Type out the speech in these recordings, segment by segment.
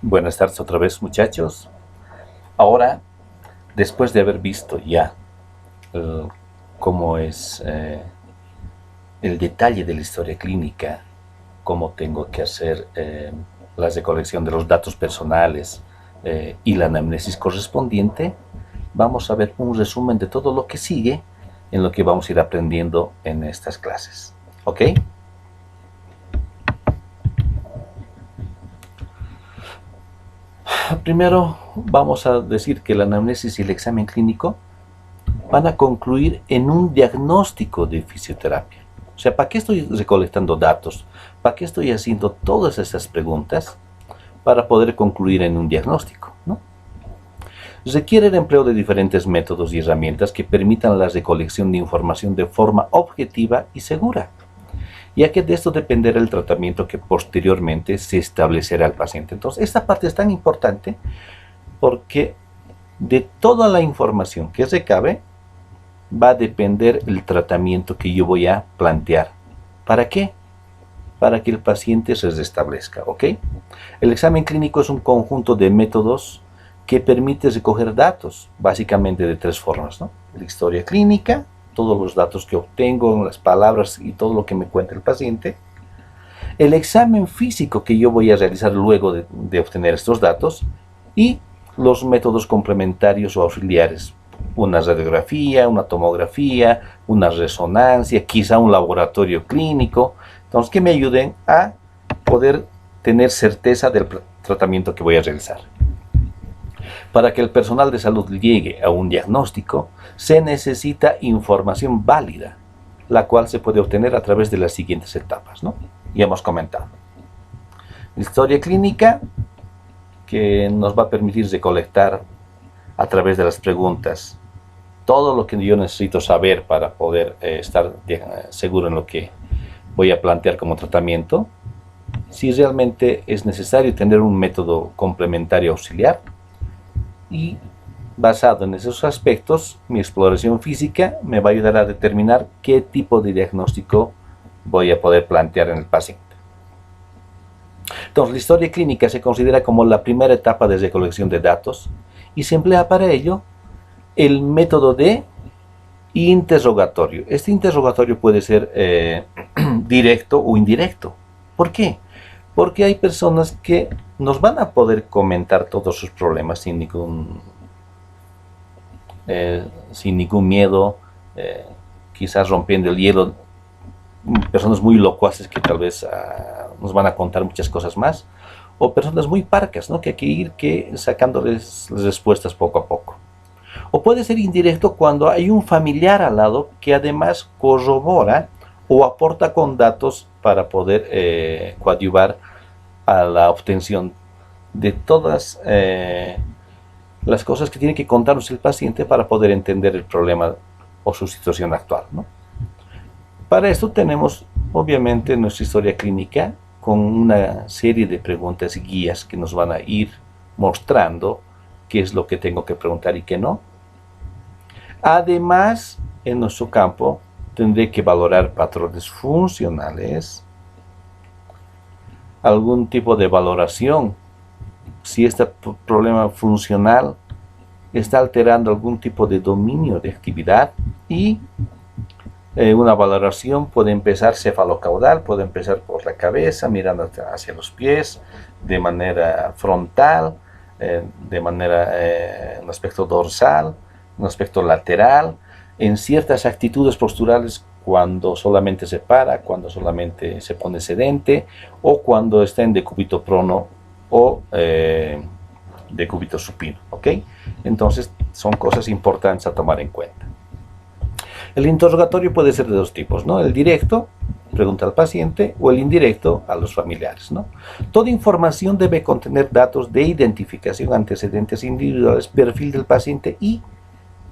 Buenas tardes otra vez, muchachos. Ahora, después de haber visto ya eh, cómo es el detalle de la historia clínica, cómo tengo que hacer la recolección de los datos personales y la anamnesis correspondiente, vamos a ver un resumen de todo lo que sigue en lo que vamos a ir aprendiendo en estas clases. ¿Ok? Primero vamos a decir que la anamnesis y el examen clínico van a concluir en un diagnóstico de fisioterapia. O sea, ¿para qué estoy recolectando datos? ¿Para qué estoy haciendo todas esas preguntas? Para poder concluir en un diagnóstico, ¿no? Requiere el empleo de diferentes métodos y herramientas que permitan la recolección de información de forma objetiva y segura, ya que de esto dependerá el tratamiento que posteriormente se establecerá al paciente. Entonces, esta parte es tan importante porque de toda la información que recabe va a depender el tratamiento que yo voy a plantear. ¿Para qué? Para que el paciente se restablezca, ¿ok? El examen clínico es un conjunto de métodos que permite recoger datos, básicamente de tres formas, ¿no? La historia clínica, todos los datos que obtengo, las palabras y todo lo que me cuenta el paciente. El examen físico que yo voy a realizar luego de obtener estos datos y los métodos complementarios o auxiliares. Una radiografía, una tomografía, una resonancia, quizá un laboratorio clínico. Entonces, que me ayuden a poder tener certeza del tratamiento que voy a realizar. Para que el personal de salud llegue a un diagnóstico, se necesita información válida, la cual se puede obtener a través de las siguientes etapas, ¿no? Ya hemos comentado. Historia clínica, que nos va a permitir recolectar a través de las preguntas todo lo que yo necesito saber para poder estar seguro en lo que voy a plantear como tratamiento. Si realmente es necesario tener un método complementario auxiliar, y basado en esos aspectos, mi exploración física me va a ayudar a determinar qué tipo de diagnóstico voy a poder plantear en el paciente. Entonces, la historia clínica se considera como la primera etapa de recolección de datos y se emplea para ello el método de interrogatorio. Este interrogatorio puede ser directo o indirecto. ¿Por qué? Porque hay personas que nos van a poder comentar todos sus problemas sin ningún miedo, quizás rompiendo el hielo, personas muy locuaces que tal vez nos van a contar muchas cosas más, o personas muy parcas, ¿no? Que hay que ir sacándoles las respuestas poco a poco. O puede ser indirecto cuando hay un familiar al lado que además corrobora o aporta con datos para poder coadyuvar a la obtención de todas las cosas que tiene que contarnos el paciente para poder entender el problema o su situación actual, ¿no? Para esto tenemos obviamente nuestra historia clínica con una serie de preguntas y guías que nos van a ir mostrando qué es lo que tengo que preguntar y qué no. Además, en nuestro campo tendré que valorar patrones funcionales, algún tipo de valoración, si este problema funcional está alterando algún tipo de dominio de actividad, y una valoración puede empezar cefalocaudal, puede empezar por la cabeza, mirando hacia los pies, de manera frontal, de manera un aspecto dorsal, un aspecto lateral, en ciertas actitudes posturales, cuando solamente se para, cuando solamente se pone sedente, o cuando está en decúbito prono o decúbito supino, ¿ok? Entonces, son cosas importantes a tomar en cuenta. El interrogatorio puede ser de dos tipos, ¿no? El directo, pregunta al paciente, o el indirecto, a los familiares, ¿no? Toda información debe contener datos de identificación, antecedentes individuales, perfil del paciente y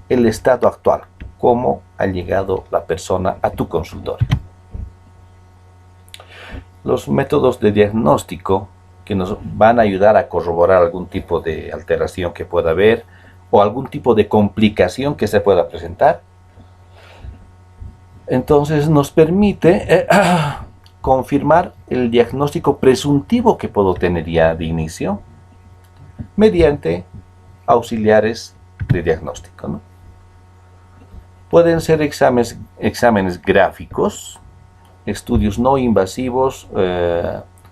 el estado actual, cómo ha llegado la persona a tu consultorio. Los métodos de diagnóstico que nos van a ayudar a corroborar algún tipo de alteración que pueda haber o algún tipo de complicación que se pueda presentar. Entonces nos permite confirmar el diagnóstico presuntivo que puedo tener ya de inicio, mediante auxiliares de diagnóstico, ¿no? Pueden ser exámenes gráficos, estudios no invasivos,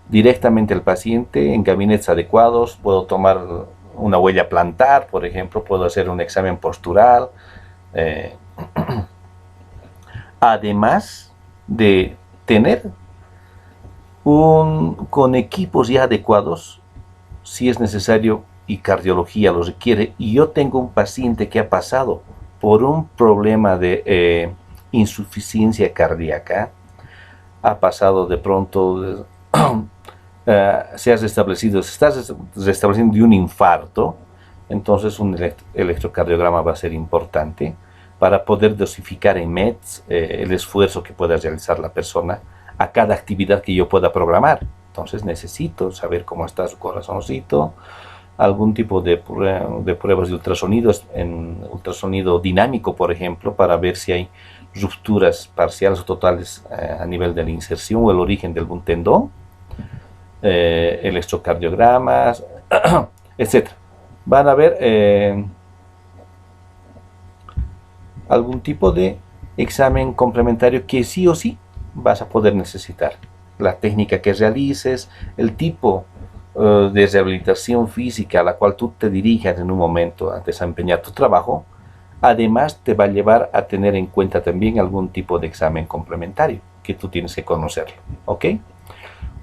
directamente al paciente en gabinetes adecuados. Puedo tomar una huella plantar, por ejemplo, puedo hacer un examen postural, además de tener con equipos ya adecuados, si es necesario y cardiología lo requiere, y yo tengo un paciente que ha pasado por un problema de insuficiencia cardíaca, ha pasado de pronto, se estás restableciendo de un infarto, entonces un electrocardiograma va a ser importante para poder dosificar en METs el esfuerzo que pueda realizar la persona a cada actividad que yo pueda programar. Entonces necesito saber cómo está su corazoncito, algún tipo de pruebas de ultrasonido, en ultrasonido dinámico, por ejemplo, para ver si hay rupturas parciales o totales a nivel de la inserción o el origen de algún tendón, electrocardiogramas, etc. Van a haber algún tipo de examen complementario que sí o sí vas a poder necesitar. La técnica que realices, el tipo de rehabilitación física a la cual tú te dirijas en un momento a desempeñar tu trabajo, además te va a llevar a tener en cuenta también algún tipo de examen complementario que tú tienes que conocerlo, ¿ok?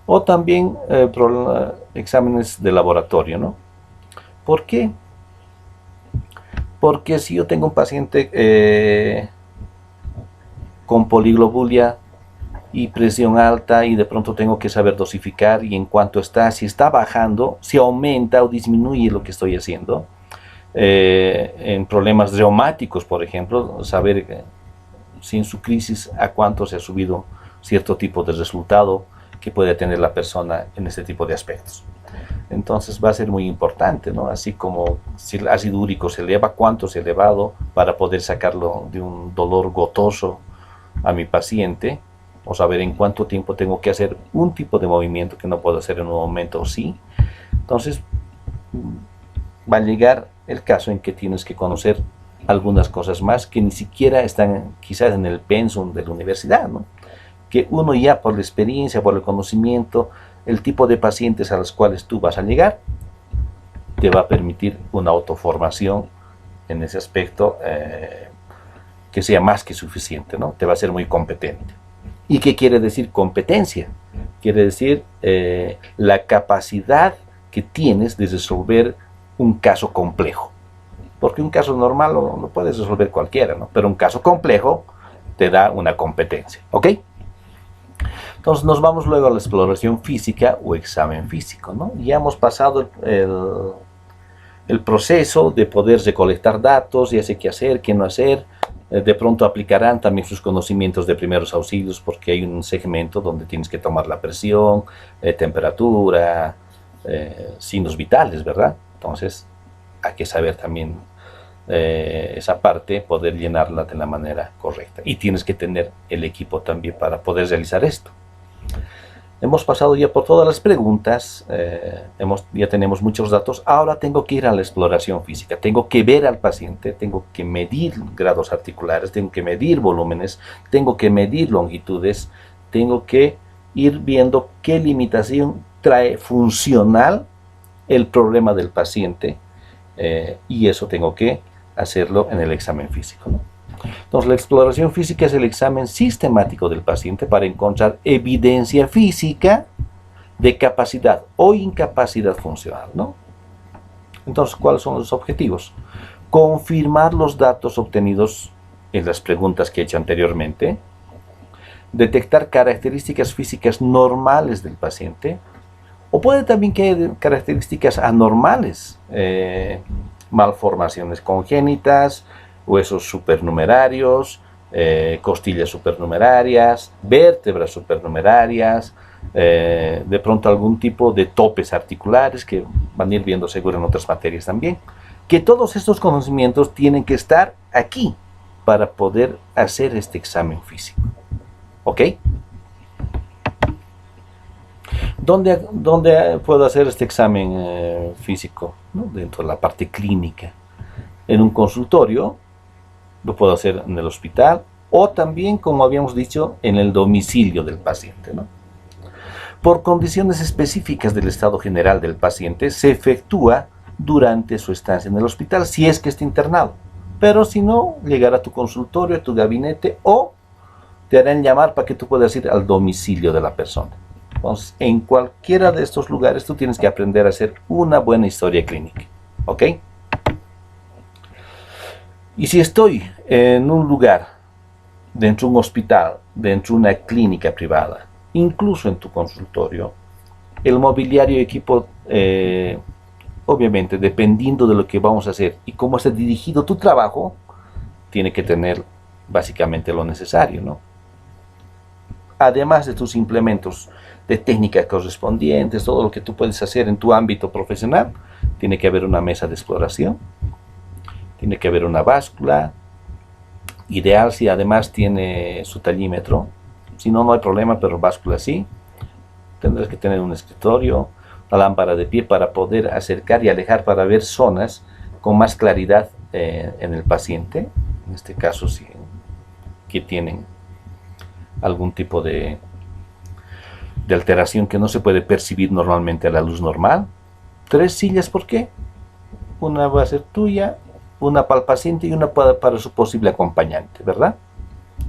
O también exámenes de laboratorio, ¿no? ¿Por qué? Porque si yo tengo un paciente con poliglobulia y presión alta y de pronto tengo que saber dosificar y en cuanto está, si está bajando, si aumenta o disminuye lo que estoy haciendo, en problemas reumáticos, por ejemplo, saber si en su crisis a cuánto se ha subido cierto tipo de resultado que puede tener la persona en este tipo de aspectos. Entonces va a ser muy importante, ¿no? Así como si el ácido úrico se eleva, cuánto se ha elevado para poder sacarlo de un dolor gotoso a mi paciente, o saber en cuánto tiempo tengo que hacer un tipo de movimiento que no puedo hacer en un momento, sí. Entonces va a llegar el caso en que tienes que conocer algunas cosas más que ni siquiera están quizás en el pensum de la universidad, ¿no? Que uno ya por la experiencia, por el conocimiento, el tipo de pacientes a los cuales tú vas a llegar, te va a permitir una autoformación en ese aspecto que sea más que suficiente, ¿no? Te va a ser muy competente. ¿Y qué quiere decir competencia? Quiere decir la capacidad que tienes de resolver un caso complejo. Porque un caso normal lo puedes resolver cualquiera, ¿no? Pero un caso complejo te da una competencia, ¿ok? Entonces nos vamos luego a la exploración física o examen físico, ¿no? Ya hemos pasado el proceso de poder recolectar datos, ya sé qué hacer, qué no hacer. De pronto aplicarán también sus conocimientos de primeros auxilios porque hay un segmento donde tienes que tomar la presión, temperatura, signos vitales, ¿verdad? Entonces hay que saber también esa parte, poder llenarla de la manera correcta. Y tienes que tener el equipo también para poder realizar esto. Hemos pasado ya por todas las preguntas, ya tenemos muchos datos. Ahora tengo que ir a la exploración física, tengo que ver al paciente, tengo que medir grados articulares, tengo que medir volúmenes, tengo que medir longitudes, tengo que ir viendo qué limitación trae funcional el problema del paciente, y eso tengo que hacerlo en el examen físico, ¿no? Entonces la exploración física es el examen sistemático del paciente para encontrar evidencia física de capacidad o incapacidad funcional, ¿no? Entonces, ¿cuáles son los objetivos? Confirmar los datos obtenidos en las preguntas que he hecho anteriormente, detectar características físicas normales del paciente, o puede también que haya características anormales, malformaciones congénitas, huesos supernumerarios, costillas supernumerarias, vértebras supernumerarias, de pronto algún tipo de topes articulares que van a ir viendo seguro en otras materias también. Que todos estos conocimientos tienen que estar aquí para poder hacer este examen físico. ¿Ok? ¿Dónde puedo hacer este examen físico? ¿No? Dentro de la parte clínica. En un consultorio, lo puedo hacer en el hospital o también, como habíamos dicho, en el domicilio del paciente, ¿no? Por condiciones específicas del estado general del paciente, se efectúa durante su estancia en el hospital, si es que está internado. Pero si no, llegará a tu consultorio, a tu gabinete, o te harán llamar para que tú puedas ir al domicilio de la persona. Entonces, en cualquiera de estos lugares tú tienes que aprender a hacer una buena historia clínica, ¿ok? Y si estoy en un lugar, dentro de un hospital, dentro de una clínica privada, incluso en tu consultorio, el mobiliario y equipo, obviamente, dependiendo de lo que vamos a hacer y cómo está dirigido tu trabajo, tiene que tener básicamente lo necesario, ¿no? Además de tus implementos de técnica correspondientes, todo lo que tú puedes hacer en tu ámbito profesional, tiene que haber una mesa de exploración, tiene que haber una báscula, ideal si además tiene su tallímetro, si no, no hay problema, pero báscula sí. Tendrás que tener un escritorio, una lámpara de pie para poder acercar y alejar para ver zonas con más claridad en el paciente, en este caso si que tienen algún tipo de alteración que no se puede percibir normalmente a la luz normal. 3 sillas, ¿por qué? Una va a ser tuya, una para el paciente y una para su posible acompañante, ¿verdad?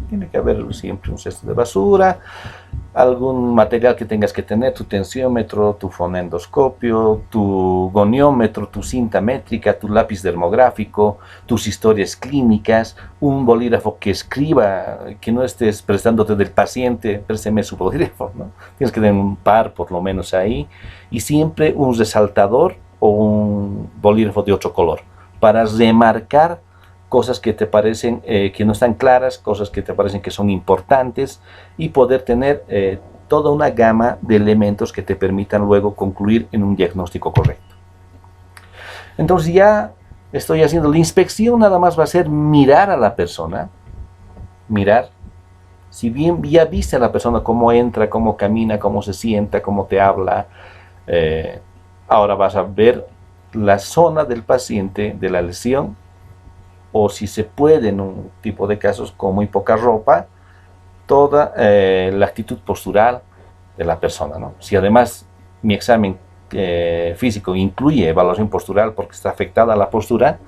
Tiene que haber siempre un cesto de basura, algún material que tengas que tener, tu tensiómetro, tu fonendoscopio, tu goniómetro, tu cinta métrica, tu lápiz dermográfico, tus historias clínicas, un bolígrafo que escriba, que no estés prestándote del paciente, présteme su bolígrafo, ¿no? Tienes que tener un par por lo menos ahí, y siempre un resaltador o un bolígrafo de otro color, para remarcar cosas que te parecen que no están claras, cosas que te parecen que son importantes, y poder tener toda una gama de elementos que te permitan luego concluir en un diagnóstico correcto. Entonces ya estoy haciendo la inspección, nada más va a ser mirar a la persona, mirar. Si bien ya viste a la persona cómo entra, cómo camina, cómo se sienta, cómo te habla, ahora vas a ver la zona del paciente de la lesión, o si se puede en un tipo de casos con muy poca ropa, toda la actitud postural de la persona, ¿no? Si además mi examen físico incluye evaluación postural porque está afectada la postura,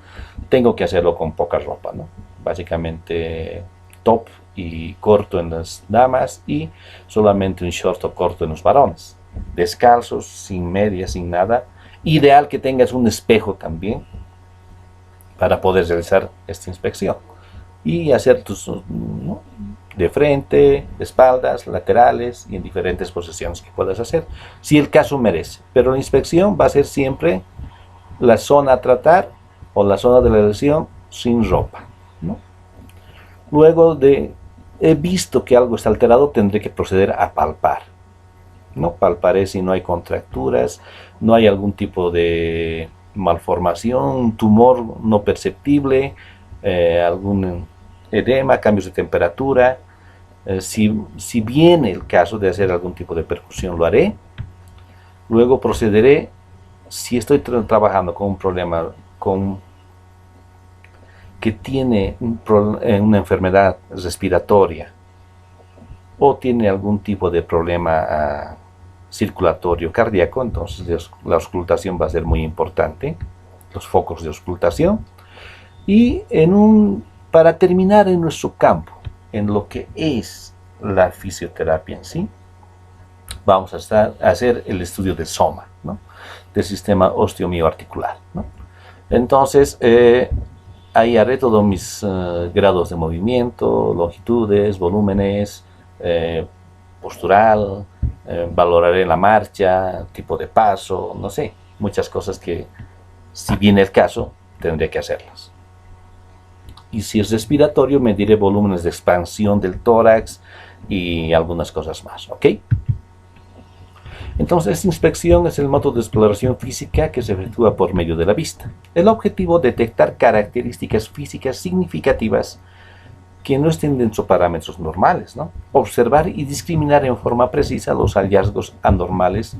tengo que hacerlo con poca ropa, ¿no? Básicamente top y corto en las damas y solamente un short o corto en los varones, descalzos, sin medias, sin nada. Ideal que tengas un espejo también para poder realizar esta inspección y hacer tus, ¿no?, de frente, de espaldas, laterales y en diferentes posiciones que puedas hacer, si el caso merece. Pero la inspección va a ser siempre la zona a tratar o la zona de la lesión sin ropa, ¿no? Luego de he visto que algo está alterado, tendré que proceder a palpar, ¿no? Palparé si no hay contracturas, no hay algún tipo de malformación, tumor no perceptible, algún edema, cambios de temperatura. Si viene el caso de hacer algún tipo de percusión, lo haré. Luego procederé, si estoy trabajando con un problema que tiene una enfermedad respiratoria o tiene algún tipo de problema circulatorio cardíaco, entonces la auscultación va a ser muy importante, los focos de auscultación. Y para terminar en nuestro campo, en lo que es la fisioterapia en sí, vamos a hacer el estudio del soma, ¿no?, del sistema osteomioarticular, ¿no? Entonces, ahí haré todos mis grados de movimiento, longitudes, volúmenes, postural, valoraré la marcha, tipo de paso, no sé, muchas cosas que, si viene el caso, tendré que hacerlas. Y si es respiratorio, mediré volúmenes de expansión del tórax y algunas cosas más, ¿ok? Entonces, esta inspección es el método de exploración física que se efectúa por medio de la vista. El objetivo es detectar características físicas significativas que no estén dentro de parámetros normales, ¿no? Observar y discriminar en forma precisa los hallazgos anormales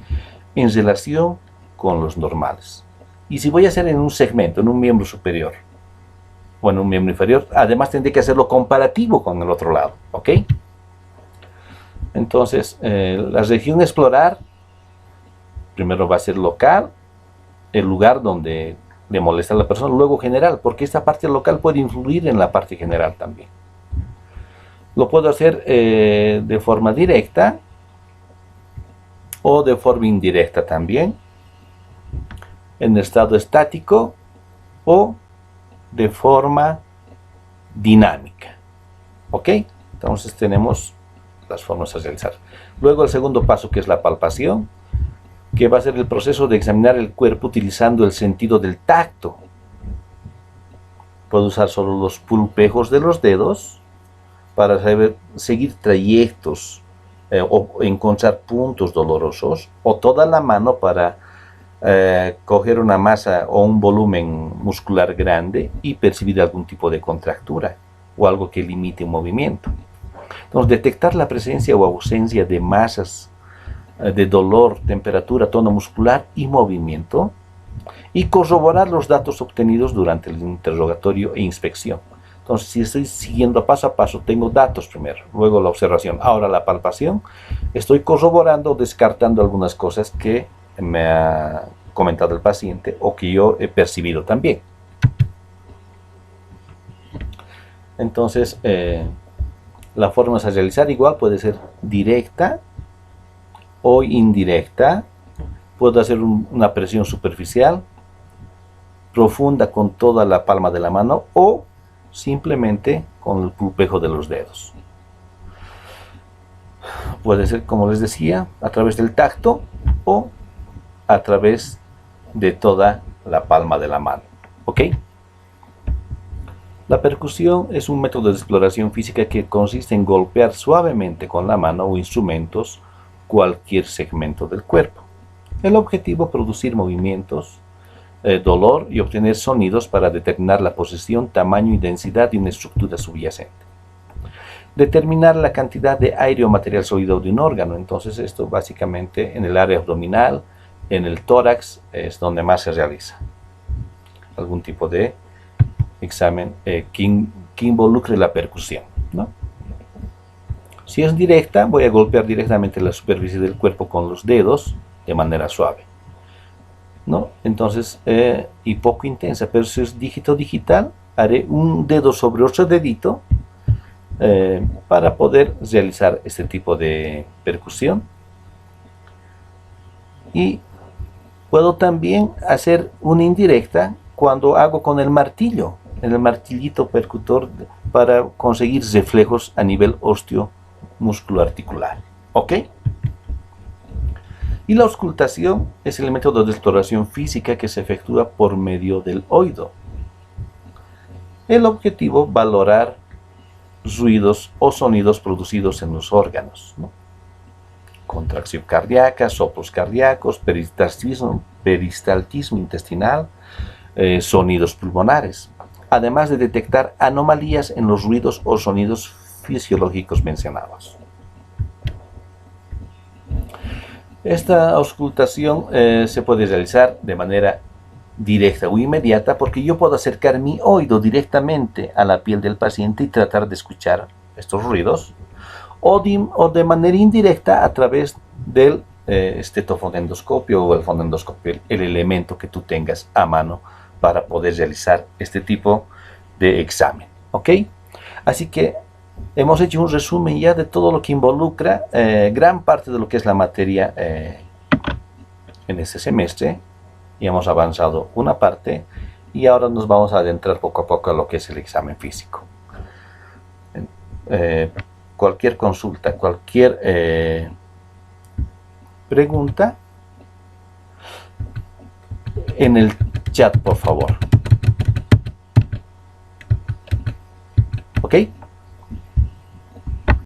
en relación con los normales. Y si voy a hacer en un segmento, en un miembro superior o en un miembro inferior, además tendré que hacerlo comparativo con el otro lado, ¿ok? Entonces, la región explorar, primero va a ser local, el lugar donde le molesta a la persona, luego general, porque esta parte local puede influir en la parte general también. Lo puedo hacer de forma directa o de forma indirecta también, en estado estático o de forma dinámica. ¿Ok? Entonces tenemos las formas a realizar. Luego el segundo paso, que es la palpación, que va a ser el proceso de examinar el cuerpo utilizando el sentido del tacto. Puedo usar solo los pulpejos de los dedos para seguir trayectos o encontrar puntos dolorosos, o toda la mano para coger una masa o un volumen muscular grande y percibir algún tipo de contractura o algo que limite un movimiento. Entonces, detectar la presencia o ausencia de masas de dolor, temperatura, tono muscular y movimiento, y corroborar los datos obtenidos durante el interrogatorio e inspección. Entonces, si estoy siguiendo paso a paso, tengo datos primero, luego la observación, ahora la palpación, estoy corroborando, descartando algunas cosas que me ha comentado el paciente o que yo he percibido también. Entonces, la forma de realizar igual puede ser directa o indirecta. Puedo hacer una presión superficial, profunda con toda la palma de la mano, o simplemente con el pulpejo de los dedos. Puede ser, como les decía, a través del tacto o a través de toda la palma de la mano. ¿Ok? La percusión es un método de exploración física que consiste en golpear suavemente con la mano o instrumentos cualquier segmento del cuerpo. El objetivo es producir movimientos, dolor y obtener sonidos para determinar la posición, tamaño y densidad de una estructura subyacente. Determinar la cantidad de aire o material sólido de un órgano. Entonces, esto básicamente en el área abdominal, en el tórax, es donde más se realiza algún tipo de examen que involucre la percusión, ¿no? Si es directa, voy a golpear directamente la superficie del cuerpo con los dedos de manera suave, ¿no? Entonces, y poco intensa. Pero si es dígito digital, haré un dedo sobre otro dedito para poder realizar este tipo de percusión. Y puedo también hacer una indirecta cuando hago con el martillo, en el martillito percutor, para conseguir reflejos a nivel osteomusculoarticular. ¿Ok? Y la auscultación es el método de exploración física que se efectúa por medio del oído. El objetivo es valorar ruidos o sonidos producidos en los órganos, ¿no? Contracción cardíaca, soplos cardíacos, peristaltismo intestinal, sonidos pulmonares, además de detectar anomalías en los ruidos o sonidos fisiológicos mencionados. Esta auscultación se puede realizar de manera directa o inmediata, porque yo puedo acercar mi oído directamente a la piel del paciente y tratar de escuchar estos ruidos, o de manera indirecta a través del estetofonendoscopio o el fonendoscopio, el elemento que tú tengas a mano para poder realizar este tipo de examen. ¿Ok? Así que hemos hecho un resumen ya de todo lo que involucra gran parte de lo que es la materia en este semestre, y hemos avanzado una parte, y ahora nos vamos a adentrar poco a poco a lo que es el examen físico. Cualquier consulta, cualquier pregunta, en el chat, por favor.